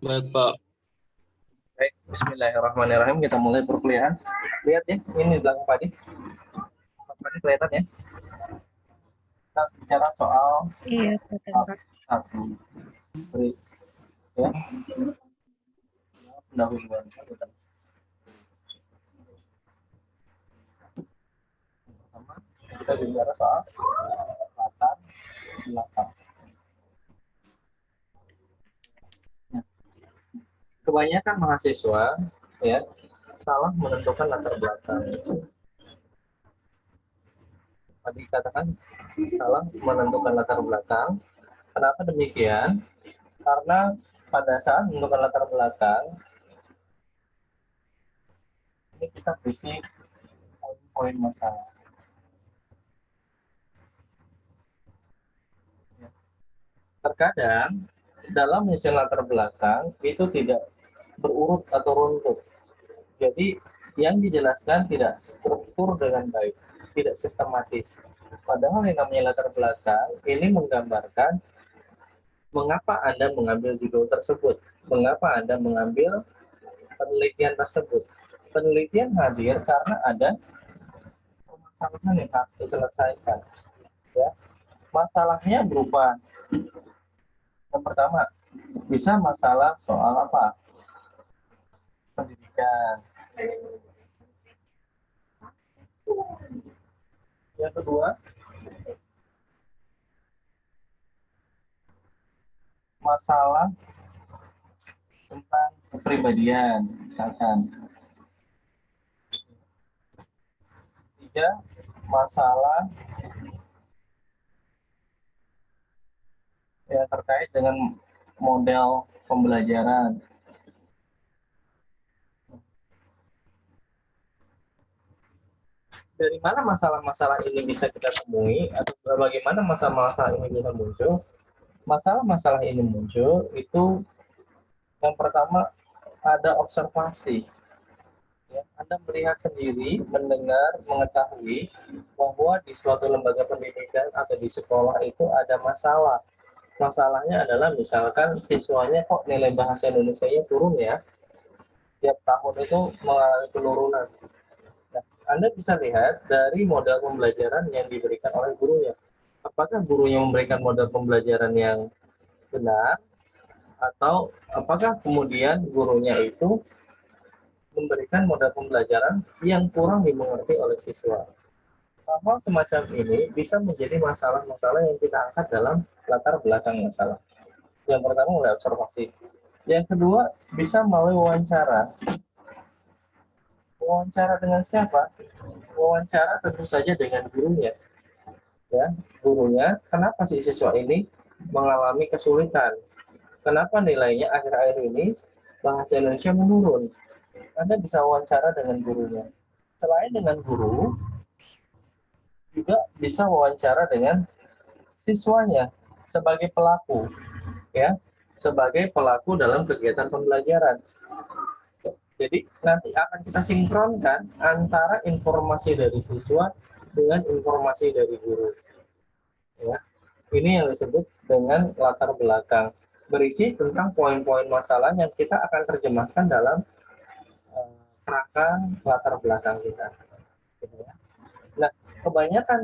Baik, Pak. Baik, bismillahirrahmanirrahim. Kita mulai perkuliahan. Lihat ya, ini di belakang Padi. Padi kelihatan ya. Kita bicara soal Iya, kelihatan, Pak. satu. Beri, ya. Pendahuluan. Pertama, kita bicara soal latar belakang. Nah, kebanyakan mahasiswa ya salah menentukan latar belakang. Tadi katakan salah menentukan latar belakang. Kenapa demikian? Karena pada saat menentukan latar belakang, ini kita berisi poin-poin masalah. Terkadang dalam menyusun latar belakang itu tidak berurut atau runtut. Jadi yang dijelaskan tidak struktur dengan baik, tidak sistematis. Padahal yang namanya latar belakang ini menggambarkan mengapa Anda mengambil judul tersebut, mengapa Anda mengambil penelitian tersebut. Penelitian hadir karena ada permasalahan yang harus diselesaikan. Ya. Masalahnya berupa yang pertama, bisa masalah soal apa? Pendidikan. Yang kedua, masalah tentang kepribadian, misalkan. Tiga, masalah yang terkait dengan model pembelajaran. Dari mana masalah-masalah ini bisa kita temui atau bagaimana masalah-masalah ini bisa muncul? Masalah-masalah ini muncul itu yang pertama ada observasi. Ya, Anda melihat sendiri, mendengar, mengetahui bahwa di suatu lembaga pendidikan atau di sekolah itu ada masalah. Masalahnya adalah misalkan siswanya kok nilai bahasa Indonesia-nya turun ya, tiap tahun itu mengalami penurunan. Nah, Anda bisa lihat dari model pembelajaran yang diberikan oleh gurunya. Apakah gurunya memberikan model pembelajaran yang benar, atau apakah kemudian gurunya itu memberikan model pembelajaran yang kurang dimengerti oleh siswa. Hal-hal semacam ini bisa menjadi masalah-masalah yang kita angkat dalam latar belakang masalah. Yang pertama mulai observasi. Yang kedua bisa melalui wawancara. Wawancara dengan siapa? Wawancara tentu saja dengan gurunya. Ya, gurunya, kenapa sih siswa ini mengalami kesulitan? Kenapa nilainya akhir-akhir ini bahasa Indonesia menurun? Anda bisa wawancara dengan gurunya. Selain dengan guru, juga bisa wawancara dengan siswanya sebagai pelaku, ya, sebagai pelaku dalam kegiatan pembelajaran. Jadi nanti akan kita sinkronkan antara informasi dari siswa dengan informasi dari guru. Ya, ini yang disebut dengan latar belakang, berisi tentang poin-poin masalah yang kita akan terjemahkan dalam kerangka latar belakang kita. Gitu ya. Nah, kebanyakan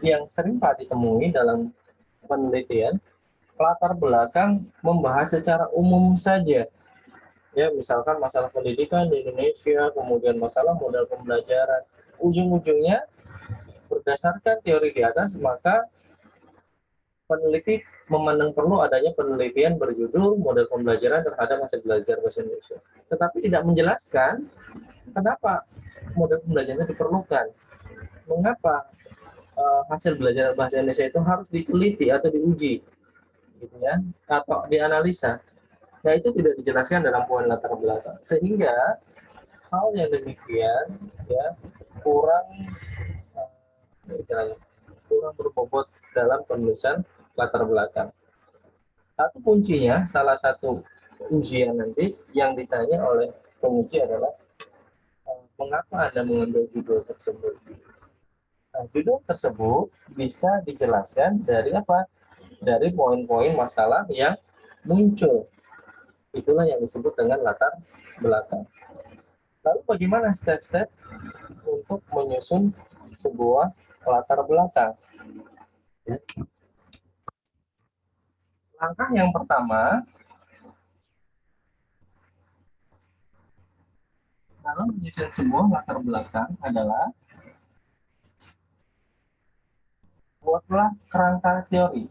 yang sering Pak ditemui dalam penelitian, latar belakang membahas secara umum saja. Ya, misalkan masalah pendidikan di Indonesia, kemudian masalah modal pembelajaran. Ujung-ujungnya berdasarkan teori di atas, maka peneliti memandang perlu adanya penelitian berjudul model pembelajaran terhadap hasil belajar bahasa Indonesia. Tetapi tidak menjelaskan kenapa model pembelajaran diperlukan. Mengapa hasil belajar bahasa Indonesia itu harus diteliti atau diuji, gitu ya, atau dianalisa. Nah, itu tidak dijelaskan dalam poin latar belakang, sehingga hal yang demikian ya kurang misalnya kurang berbobot dalam penulisan latar belakang. Satu kuncinya, salah satu ujian nanti yang ditanya oleh penguji adalah mengapa Anda mengambil judul tersebut. Nah, judul tersebut bisa dijelaskan dari apa? Dari poin-poin masalah yang muncul. Itu itulah yang disebut dengan latar belakang. Lalu bagaimana step-step untuk menyusun sebuah latar belakang? Langkah yang pertama dalam menyusun sebuah latar belakang adalah buatlah kerangka teori.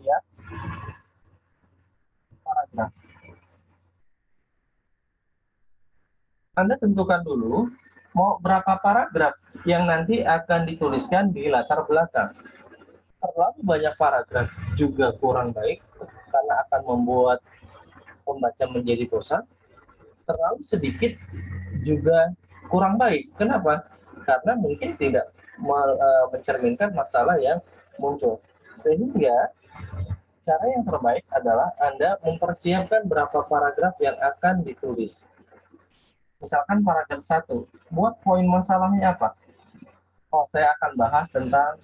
Ya, paragraf. Anda tentukan dulu mau berapa paragraf yang nanti akan dituliskan di latar belakang. Terlalu banyak paragraf juga kurang baik karena akan membuat pembaca menjadi bosan. Terlalu sedikit juga kurang baik. Kenapa? Karena mungkin tidak mencerminkan masalah yang muncul. Sehingga cara yang terbaik adalah Anda mempersiapkan berapa paragraf yang akan ditulis. Misalkan paragraf 1, buat poin masalahnya apa? Oh, saya akan bahas tentang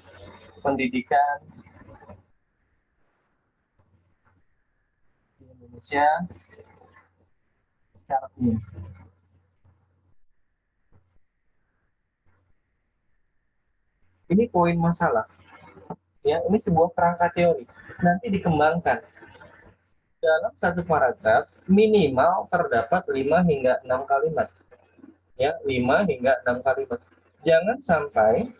pendidikan di Indonesia secara umum. Ini poin masalah. Ya, ini sebuah kerangka teori. Nanti dikembangkan. Dalam satu paragraf minimal terdapat 5 hingga 6 kalimat. Ya, 5 hingga 6 kalimat. Jangan sampai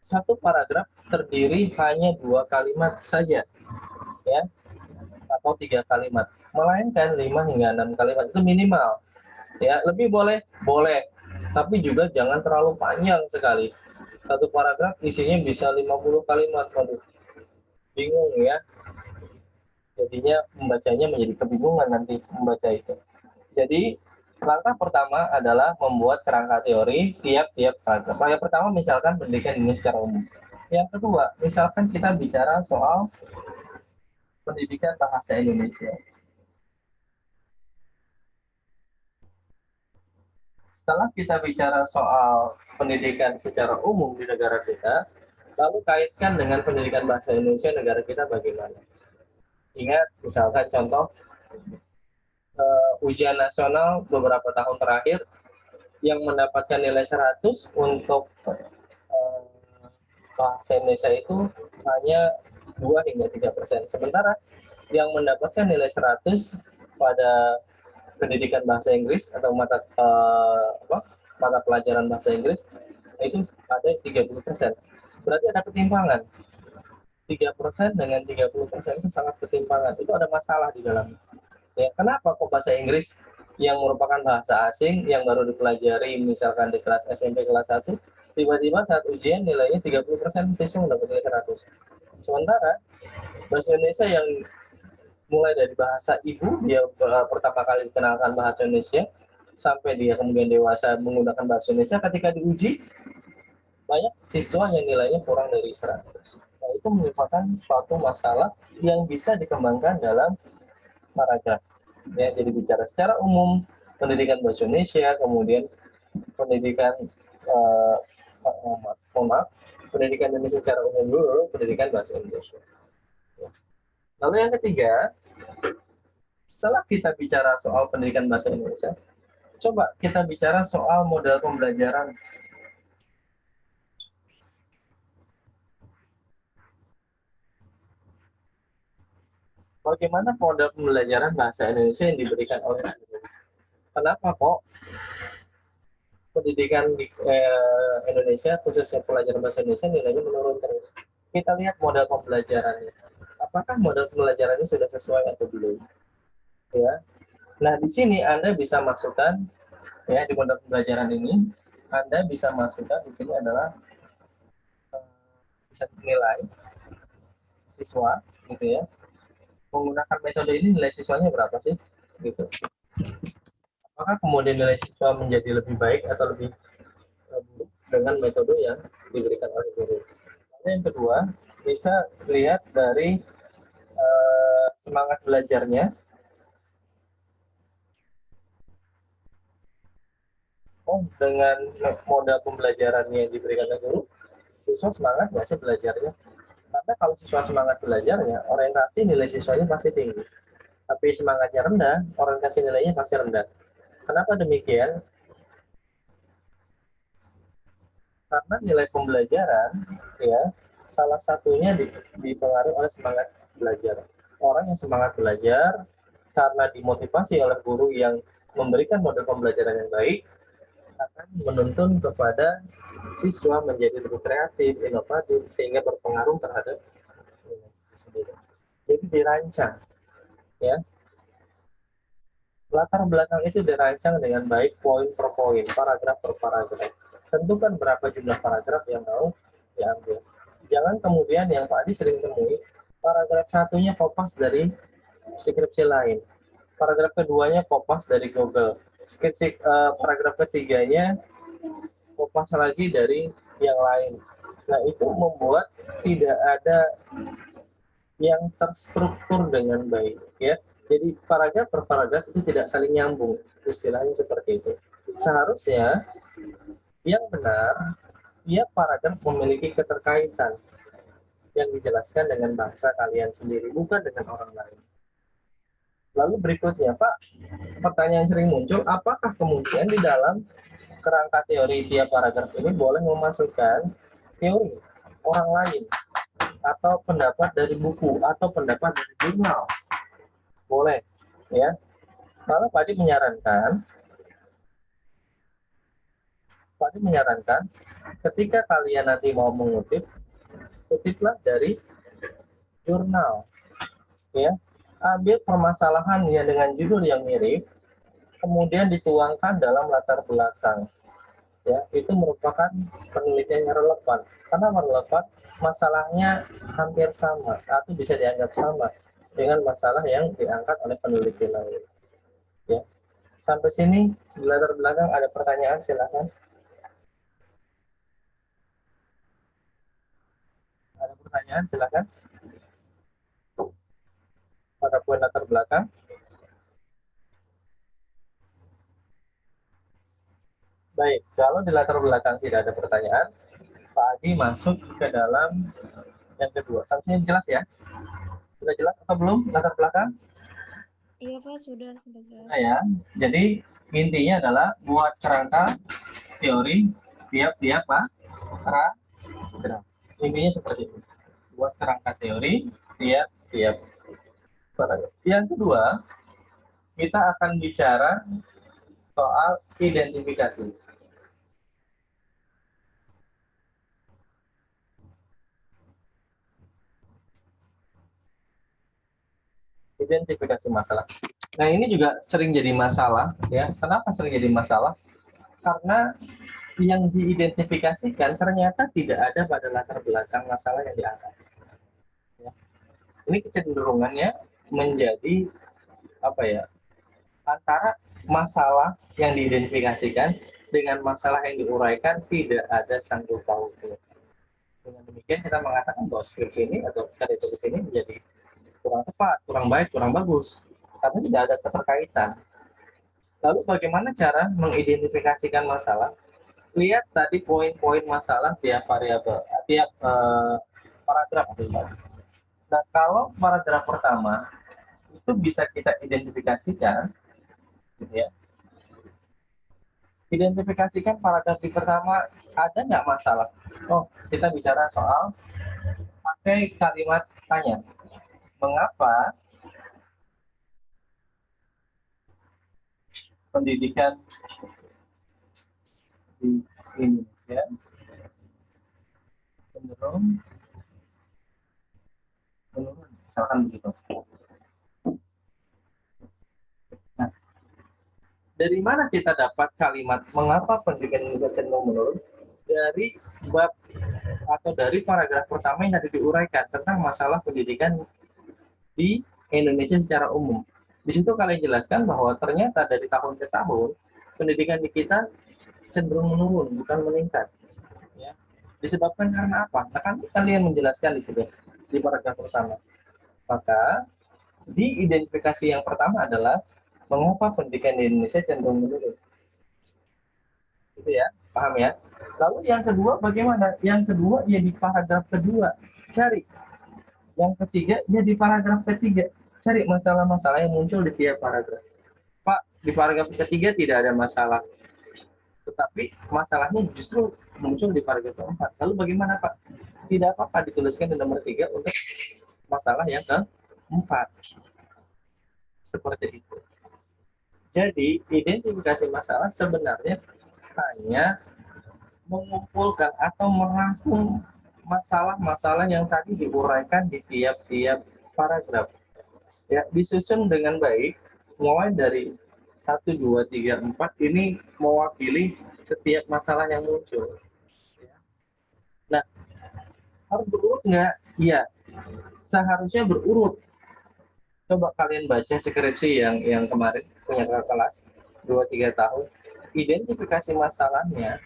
satu paragraf terdiri hanya 2 kalimat saja. Ya, atau 3 kalimat. Melainkan 5 hingga 6 kalimat itu minimal. Ya, lebih boleh, boleh. Tapi juga jangan terlalu panjang sekali. Satu paragraf isinya bisa 50 kalimat. Waduh, bingung ya. Jadinya membacanya menjadi kebingungan nanti membaca itu. Jadi langkah pertama adalah membuat kerangka teori tiap-tiap paragraf. Yang pertama misalkan pendidikan ini secara umum. Yang kedua, misalkan kita bicara soal pendidikan bahasa Indonesia. Setelah kita bicara soal pendidikan secara umum di negara kita, lalu kaitkan dengan pendidikan bahasa Indonesia negara kita bagaimana. Ingat, misalkan contoh ujian nasional beberapa tahun terakhir yang mendapatkan nilai 100 untuk bahasa Indonesia itu hanya 2 hingga 3%. Sementara yang mendapatkan nilai 100 pada pendidikan bahasa Inggris atau mata pelajaran bahasa Inggris itu ada 30%. Berarti ada ketimpangan. 3% dengan 30% itu sangat ketimpangan. Itu ada masalah di dalamnya. Ya, kenapa kok bahasa Inggris yang merupakan bahasa asing yang baru dipelajari misalkan di kelas SMP kelas 1 tiba-tiba saat ujian nilainya 30% siswa mendapat nilai 100. Sementara bahasa Indonesia yang mulai dari bahasa ibu dia pertama kali dikenalkan bahasa Indonesia sampai dia kemudian dewasa menggunakan bahasa Indonesia ketika diuji banyak siswa yang nilainya kurang dari 100. Nah, itu merupakan suatu masalah yang bisa dikembangkan dalam paragraf. Ya, jadi bicara secara umum pendidikan bahasa Indonesia, kemudian pendidikan pendidikan Indonesia secara umum dulu, pendidikan bahasa Indonesia. Lalu yang ketiga, setelah kita bicara soal pendidikan bahasa Indonesia, coba kita bicara soal model pembelajaran. Bagaimana model pembelajaran bahasa Indonesia yang diberikan oleh kenapa kok pendidikan di Indonesia, khususnya pelajaran bahasa Indonesia, nilainya menurun terus. Kita lihat model pembelajarannya. Apakah model pembelajarannya sudah sesuai atau belum? Ya. Nah, di sini Anda bisa masukkan, ya, di model pembelajaran ini, Anda bisa masukkan, di sini adalah bisa nilai siswa, gitu ya. Menggunakan metode ini nilai siswanya berapa sih? Gitu. Apakah kemudian nilai siswa menjadi lebih baik atau lebih buruk dengan metode yang diberikan oleh guru? Lalu yang kedua, bisa lihat dari semangat belajarnya. Oh, dengan modal pembelajarannya yang diberikan oleh guru, Siswa semangat nggak sih belajarnya? Karena kalau siswa semangat belajarnya, orientasi nilai siswanya pasti tinggi. Tapi semangatnya rendah, orientasi nilainya pasti rendah. Kenapa demikian? Karena nilai pembelajaran, ya, salah satunya dipengaruhi oleh semangat belajar. Orang yang semangat belajar karena dimotivasi oleh guru yang memberikan model pembelajaran yang baik, akan menuntun kepada siswa menjadi lebih kreatif, inovatif, sehingga berpengaruh terhadap nilai itu sendiri. Jadi dirancang, ya, latar belakang itu dirancang dengan baik, poin per poin, paragraf per paragraf. Tentukan berapa jumlah paragraf yang mau diambil. Jangan kemudian yang Pak Adi sering temui, paragraf satunya kopas dari skripsi lain, paragraf keduanya kopas dari Google, paragraf ketiganya kopas lagi dari yang lain. Nah, itu membuat tidak ada yang terstruktur dengan baik, ya. Jadi paragraf per paragraf itu tidak saling nyambung, istilahnya seperti itu. Seharusnya yang benar, ya, paragraf memiliki keterkaitan yang dijelaskan dengan bahasa kalian sendiri, bukan dengan orang lain. Lalu berikutnya, Pak, pertanyaan sering muncul, apakah kemudian di dalam kerangka teori tiap paragraf ini boleh memasukkan teori orang lain atau pendapat dari buku atau pendapat dari jurnal? Boleh, ya. Malah Pak Adi menyarankan ketika kalian nanti mau mengutip, kutiplah dari jurnal, ya. Ambil permasalahan yang dengan judul yang mirip, kemudian dituangkan dalam latar belakang, ya. Itu merupakan penelitian yang relevan. Karena relevan, masalahnya hampir sama atau bisa dianggap sama dengan masalah yang diangkat oleh peneliti lain, ya. Sampai sini di latar belakang ada pertanyaan, silakan. Ada pertanyaan, silakan. Pada poin latar belakang. Baik, kalau di latar belakang tidak ada pertanyaan, Pak Adi masuk ke dalam yang kedua. Sanksinya jelas ya? Sudah jelas atau belum latar belakang? Iya Pak, sudah jelas. Nah, ya. Jadi intinya adalah buat kerangka teori tiap-tiap paragraf. Intinya seperti itu. Buat kerangka teori tiap-tiap paragraf. Yang kedua, kita akan bicara soal identifikasi. Identifikasi masalah. Nah, ini juga sering jadi masalah, ya. Kenapa sering jadi masalah? Karena yang diidentifikasikan ternyata tidak ada pada latar belakang masalah yang diangkat. Ya. Ini kecenderungannya menjadi apa ya? Antara masalah yang diidentifikasikan dengan masalah yang diuraikan tidak ada sangkut pautnya. Dengan demikian kita mengatakan bahwa skripsi ini atau cara itu ini menjadi kurang tepat, kurang baik, kurang bagus, karena tidak ada keterkaitan. Lalu bagaimana cara mengidentifikasikan masalah? Lihat tadi poin-poin masalah tiap variabel, tiap paragraf. Nah, kalau paragraf pertama itu bisa kita identifikasikan, gitu ya. Identifikasikan paragraf di pertama ada nggak masalah? Oh, kita bicara soal pakai kalimat tanya. Mengapa pendidikan di Indonesia cenderung menurun, misalkan begitu. Nah, dari mana kita dapat kalimat mengapa pendidikan Indonesia cenderung menurun? Dari bab atau dari paragraf pertama yang tadi diuraikan tentang masalah pendidikan di Indonesia secara umum. Di situ kalian jelaskan bahwa ternyata dari tahun ke tahun pendidikan di kita cenderung menurun, bukan meningkat. Ya. Disebabkan karena apa? Nah, kan kalian menjelaskan di situ di paragraf pertama. Maka di identifikasi yang pertama adalah mengapa pendidikan di Indonesia cenderung menurun. Itu ya, paham ya? Lalu yang kedua bagaimana? Yang kedua ya di paragraf kedua. Cari. Yang ketiga ya di paragraf ketiga. Cari masalah-masalah yang muncul di tiap paragraf. Pak, di paragraf ketiga tidak ada masalah. Tetapi masalahnya justru muncul di paragraf keempat. Lalu bagaimana Pak? Tidak apa-apa dituliskan di nomor 3 untuk masalah yang keempat. Seperti itu. Jadi, identifikasi masalah sebenarnya hanya mengumpulkan atau merangkum masalah-masalah yang tadi diuraikan di tiap-tiap paragraf. Ya, disusun dengan baik, mulai dari 1, 2, 3, 4 ini mewakili setiap masalah yang muncul. Nah, harus berurut nggak? Iya, seharusnya berurut. Coba kalian baca skripsi yang kemarin punya kakak kelas 2, 3 tahun, identifikasi masalahnya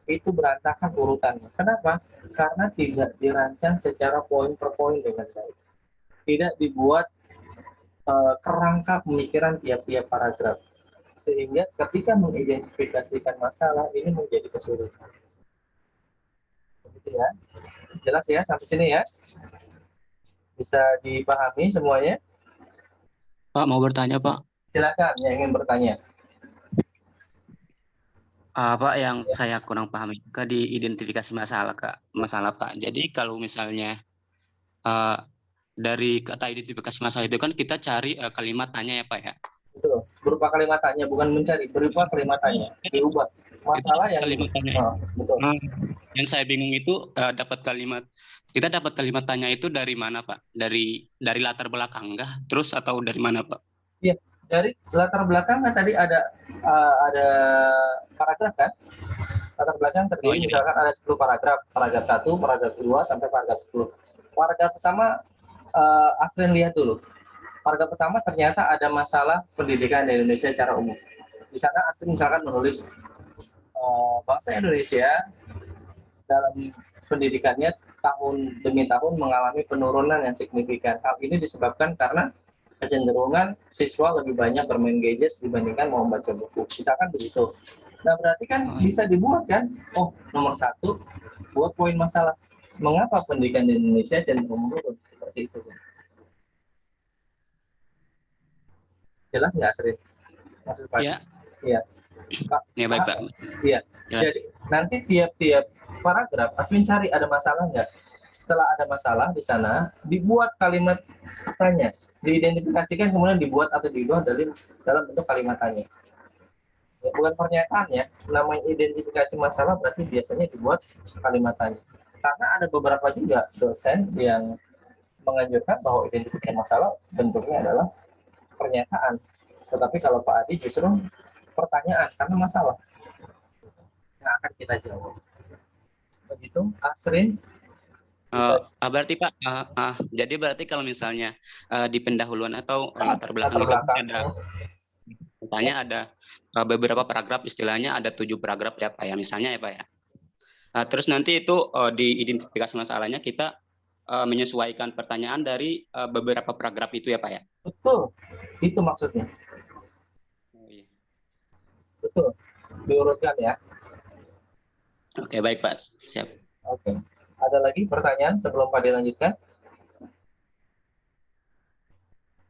itu berantakan urutannya. Kenapa? Karena tidak dirancang secara poin per poin dengan baik. Tidak dibuat kerangka pemikiran tiap-tiap paragraf. Sehingga ketika mengidentifikasikan masalah ini menjadi kesulitan. Begitu ya. Jelas ya sampai sini ya? Bisa dipahami semuanya? Pak, mau bertanya, Pak. Silakan yang ingin bertanya. Pak, yang saya kurang pahami juga di identifikasi masalah, Pak. Jadi kalau misalnya dari kata identifikasi masalah itu kan kita cari kalimat tanya ya, Pak ya. Betul. Berupa kalimat tanya, bukan mencari, berupa kalimat tanya. Diubah. Masalah yang kalimat tanya. betul. Yang saya bingung itu kita dapat kalimat tanya itu dari mana, Pak? Dari latar belakang enggak? Terus atau dari mana, Pak? Iya, dari latar belakang kan tadi ada paragraf kan? Latar belakang terdiri misalkan ada 10 paragraf, paragraf 1, paragraf 2 sampai paragraf 10. Paragraf pertama Asrin lihat dulu. Paragraf pertama ternyata ada masalah pendidikan di Indonesia secara umum. Di sana Asrin misalkan menulis bangsa Indonesia dalam pendidikannya tahun demi tahun mengalami penurunan yang signifikan. Hal ini disebabkan karena kecenderungan siswa lebih banyak bermain gadget dibandingkan mau membaca buku. Misalkan begitu. Nah, berarti kan bisa dibuat kan? Oh, nomor 1, buat poin masalah. Mengapa pendidikan di Indonesia cenderung menurun? Seperti itu. Jelas nggak, Sri? Maksud Pak? Iya. Iya. Ya, baik, Pak. Iya. Ya. Jadi, nanti tiap-tiap paragraf, Aswin cari ada masalah nggak? Setelah ada masalah di sana, dibuat kalimat tanya. Diidentifikasikan, kemudian dibuat atau diubah dalam bentuk kalimat tanya. Ya, bukan pernyataan ya, namanya identifikasi masalah berarti biasanya dibuat kalimat tanya. Karena ada beberapa juga dosen yang menganjurkan bahwa identifikasi masalah bentuknya adalah pernyataan. Tetapi kalau Pak Adi justru pertanyaan karena masalah yang akan kita jawab. Begitu, Asrin. Berarti Pak, jadi berarti kalau misalnya di pendahuluan atau latar belakang itu ada beberapa paragraf, istilahnya ada 7 paragraf ya Pak ya, misalnya ya Pak ya. Terus nanti itu di identifikasi masalahnya kita menyesuaikan pertanyaan dari beberapa paragraf itu ya Pak ya. Betul, itu maksudnya. Oh, iya. Betul, diurutkan ya. Oke, baik Pak, siap. Oke, ada lagi pertanyaan sebelum Pak dilanjutkan?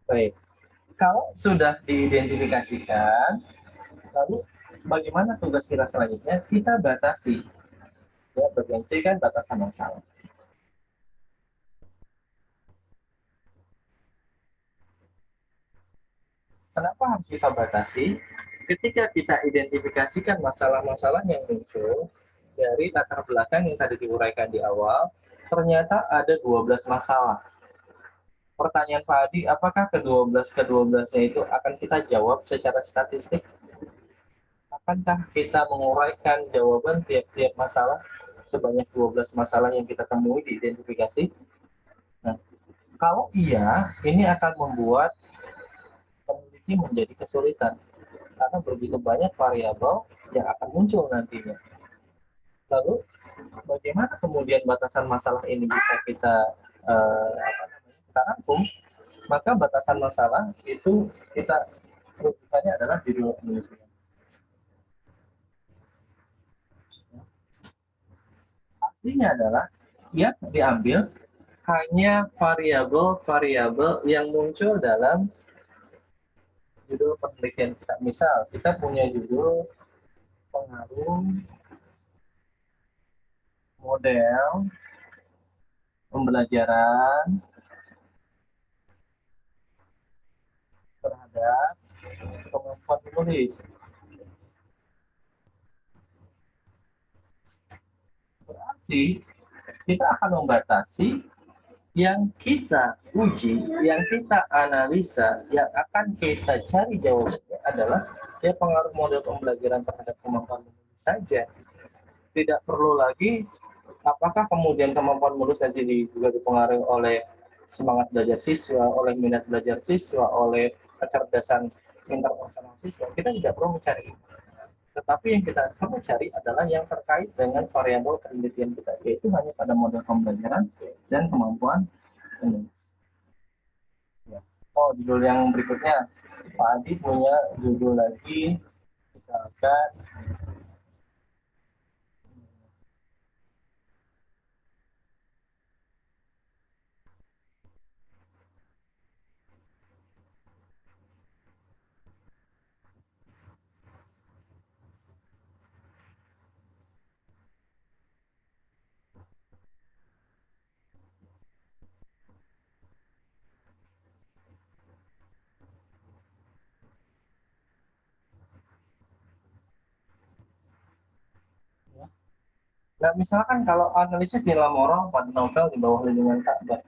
Baik, kalau sudah diidentifikasikan, lalu bagaimana tugas kita selanjutnya? Kita batasi. Ya, bagian C kan batasan masalah. Kenapa harus kita batasi? Ketika kita identifikasikan masalah-masalah yang muncul dari latar belakang yang tadi diuraikan di awal, ternyata ada 12 masalah. Pertanyaan Pak Adi, apakah ke-12-nya itu akan kita jawab secara statistik? Akankah kita menguraikan jawaban tiap-tiap masalah sebanyak 12 masalah yang kita temui di identifikasi? Nah, kalau iya, ini akan membuat peneliti menjadi kesulitan karena begitu banyak variabel yang akan muncul nantinya. Lalu, bagaimana kemudian batasan masalah ini bisa kita rangkum? Maka batasan masalah itu kita rujukannya adalah judul penelitian. Artinya adalah yang diambil hanya variabel-variabel yang muncul dalam judul penelitian kita. Misal, kita punya judul pengaruh model pembelajaran terhadap kemampuan menulis. Berarti kita akan membatasi yang kita uji, yang kita analisa, yang akan kita cari jawabannya adalah ya pengaruh model pembelajaran terhadap kemampuan menulis saja. Tidak perlu lagi apakah kemudian kemampuan menulis nanti juga dipengaruhi oleh semangat belajar siswa, oleh minat belajar siswa, oleh kecerdasan interpersonal siswa. Kita tidak perlu mencari itu. Tetapi yang kita perlu cari adalah yang terkait dengan variabel penelitian kita, yaitu hanya pada model pembelajaran dan kemampuan menulis. Ya. Oh, judul yang berikutnya, Pak Adi punya judul lagi, misalkan nah, misalkan kalau analisis nilai moral pada novel di bawah lindungan Ka'bah,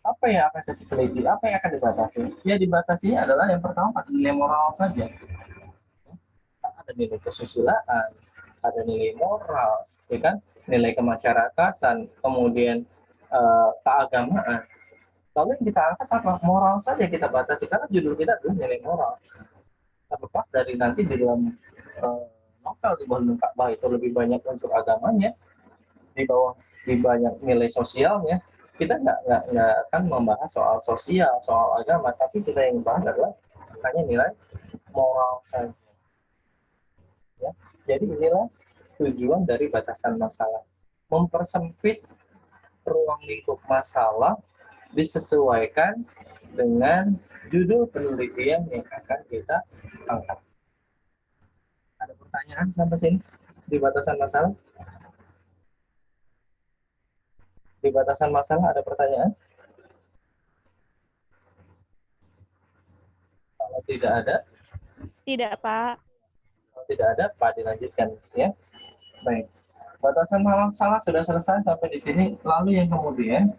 apa yang akan diteliti, apa yang akan dibatasi? Ya dibatasinya adalah yang pertama pada nilai moral saja. Ada nilai kesusilaan, ada nilai moral, ya kan? Nilai kemasyarakatan, kemudian keagamaan. Lalu yang kita angkat apa? Moral saja kita batasi, karena judul kita adalah nilai moral. Terlepas dari nanti di dalam novel di bawah lindungan Ka'bah itu lebih banyak unsur agamanya, di banyak nilai sosialnya, kita nggak akan membahas soal sosial, soal agama, tapi kita yang bahas adalah hanya nilai moral saja. Ya. Jadi inilah tujuan dari batasan masalah, mempersempit ruang lingkup masalah disesuaikan dengan judul penelitian yang akan kita angkat. Ada pertanyaan sampai sini di batasan masalah? Di batasan masalah ada pertanyaan? Kalau tidak ada, Tidak, Pak. kalau tidak ada, Pak dilanjutkan ya. Baik. Batasan masalah sudah selesai sampai di sini. Lalu yang kemudian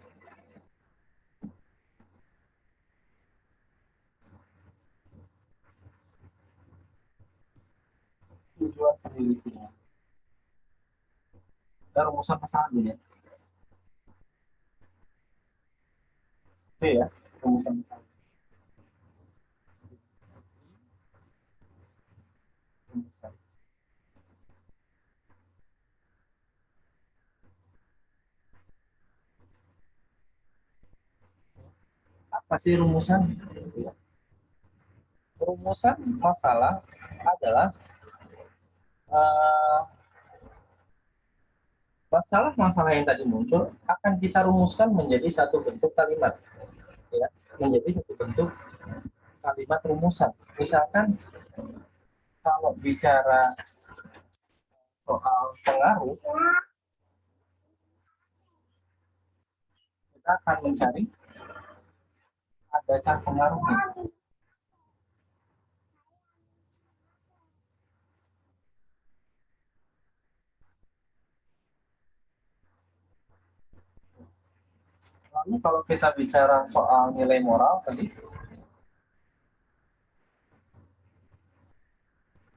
tujuan penelitian dan rumusan masalah dulu ya. Oke ya, rumusan masalah. Rumusan. Apa sih rumusan? Rumusan masalah adalah masalah-masalah yang tadi muncul akan kita rumuskan menjadi satu bentuk kalimat, ya, menjadi satu bentuk kalimat rumusan. Misalkan kalau bicara soal pengaruh, kita akan mencari adakah pengaruhnya. Lalu kalau kita bicara soal nilai moral tadi,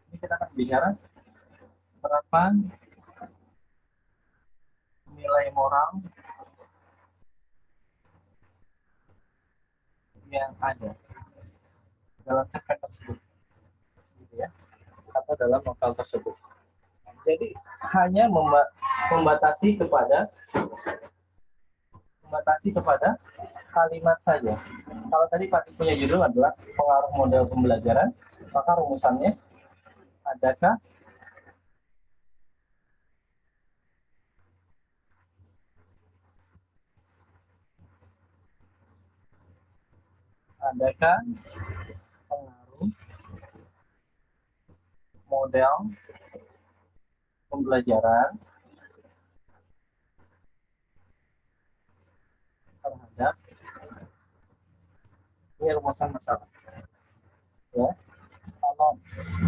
ini kita akan bicara penerapan nilai moral yang ada dalam cerpen tersebut, gitu ya, atau dalam novel tersebut. Jadi hanya membatasi kepada kalimat saja. Kalau tadi Pak punya judul adalah pengaruh model pembelajaran, maka rumusannya adakah adakah pengaruh model pembelajaran terhadap ini rumusan masalah. Ya, kalau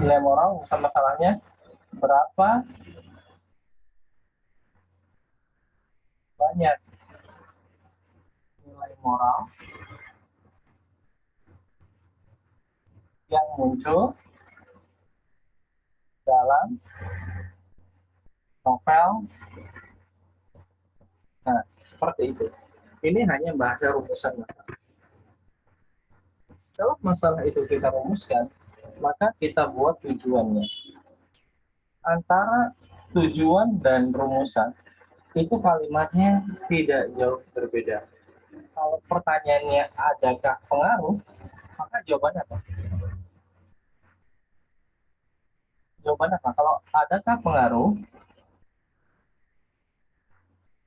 nilai moral rumusan masalahnya berapa banyak nilai moral yang muncul dalam novel. Nah, seperti itu. Ini hanya bahasa rumusan masalah. Setelah masalah itu kita rumuskan, maka kita buat tujuannya. Antara tujuan dan rumusan, itu kalimatnya tidak jauh berbeda. Kalau pertanyaannya adakah pengaruh, maka jawabannya apa? Jawabannya apa? Kalau adakah pengaruh,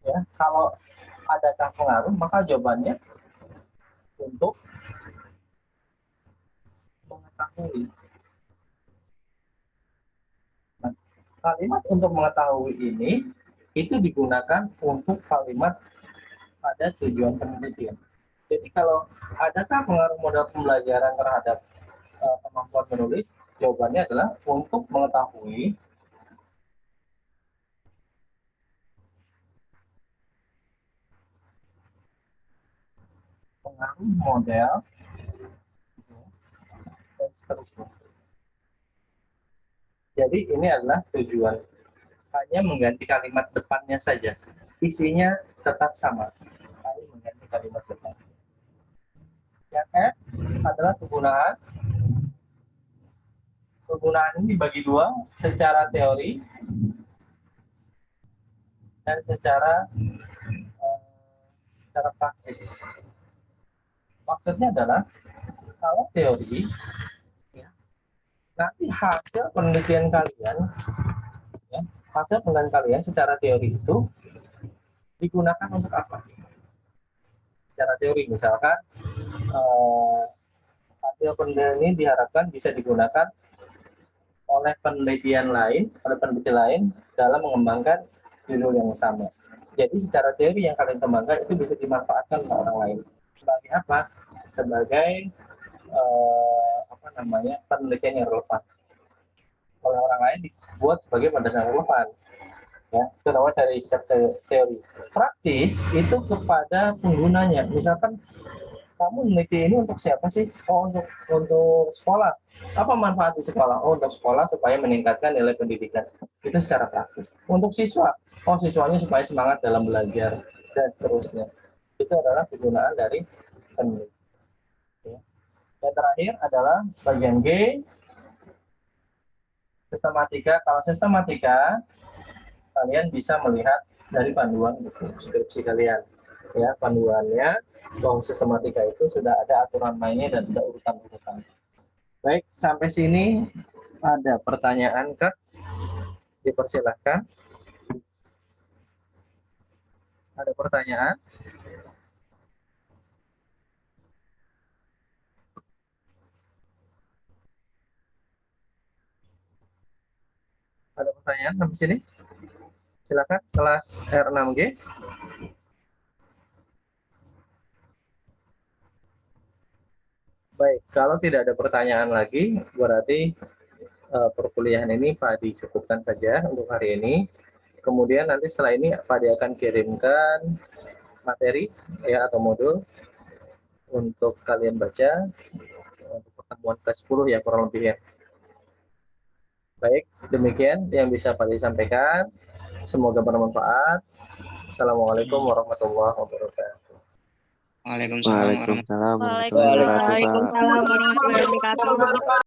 ya, kalau adakah pengaruh, maka jawabannya untuk mengetahui. Nah, kalimat untuk mengetahui ini itu digunakan untuk kalimat pada tujuan penelitian. Jadi kalau adakah pengaruh modal pembelajaran terhadap kemampuan menulis, jawabannya adalah untuk mengetahui pengaruh model dan seterusnya. Jadi ini adalah tujuan, hanya mengganti kalimat depannya saja, isinya tetap sama, hanya mengganti kalimat depan. Yang F adalah kegunaan. Kegunaan ini dibagi dua, secara teori dan secara praktis. Maksudnya adalah kalau teori, ya, nanti hasil penelitian kalian, ya, hasil penelitian kalian secara teori itu digunakan untuk apa? Secara teori, misalkan hasil penelitian ini diharapkan bisa digunakan oleh penelitian lain dalam mengembangkan judul yang sama. Jadi secara teori yang kalian kembangkan itu bisa dimanfaatkan oleh orang lain. Sebagai apa? Sebagai penelitian yang relevan. Oleh orang lain dibuat sebagai penelitian yang relevan. Ya, itu namanya dari teori. Praktis itu kepada penggunanya. Misalkan kamu meneliti ini untuk siapa sih? Oh, untuk sekolah. Apa manfaat di sekolah? Oh, untuk sekolah supaya meningkatkan nilai pendidikan. Itu secara praktis. Untuk siswa, oh siswanya supaya semangat dalam belajar dan seterusnya. Itu adalah kegunaan dari peneliti. Ya. Yang terakhir adalah bagian G, sistematika. Kalau sistematika, kalian bisa melihat dari panduan buku skripsi kalian. Ya, panduannya bahwa sistematika itu sudah ada aturan mainnya dan ada urutan-urutan. Baik, sampai sini ada pertanyaan, Kak? Dipersilahkan. Ada pertanyaan? Ada pertanyaan sampai sini? Silakan, kelas R6G. Baik, kalau tidak ada pertanyaan lagi, berarti perkuliahan ini Fadi cukupkan saja untuk hari ini. Kemudian nanti setelah ini Fadi akan kirimkan materi ya atau modul untuk kalian baca untuk pertemuan ke-10 ya kurang lebih ya. Baik, demikian yang bisa Fadi sampaikan. Semoga bermanfaat. Assalamualaikum warahmatullahi wabarakatuh. Waalaikumsalam warahmatullahi wabarakatuh. Waalaikumsalam warahmatullahi wabarakatuh.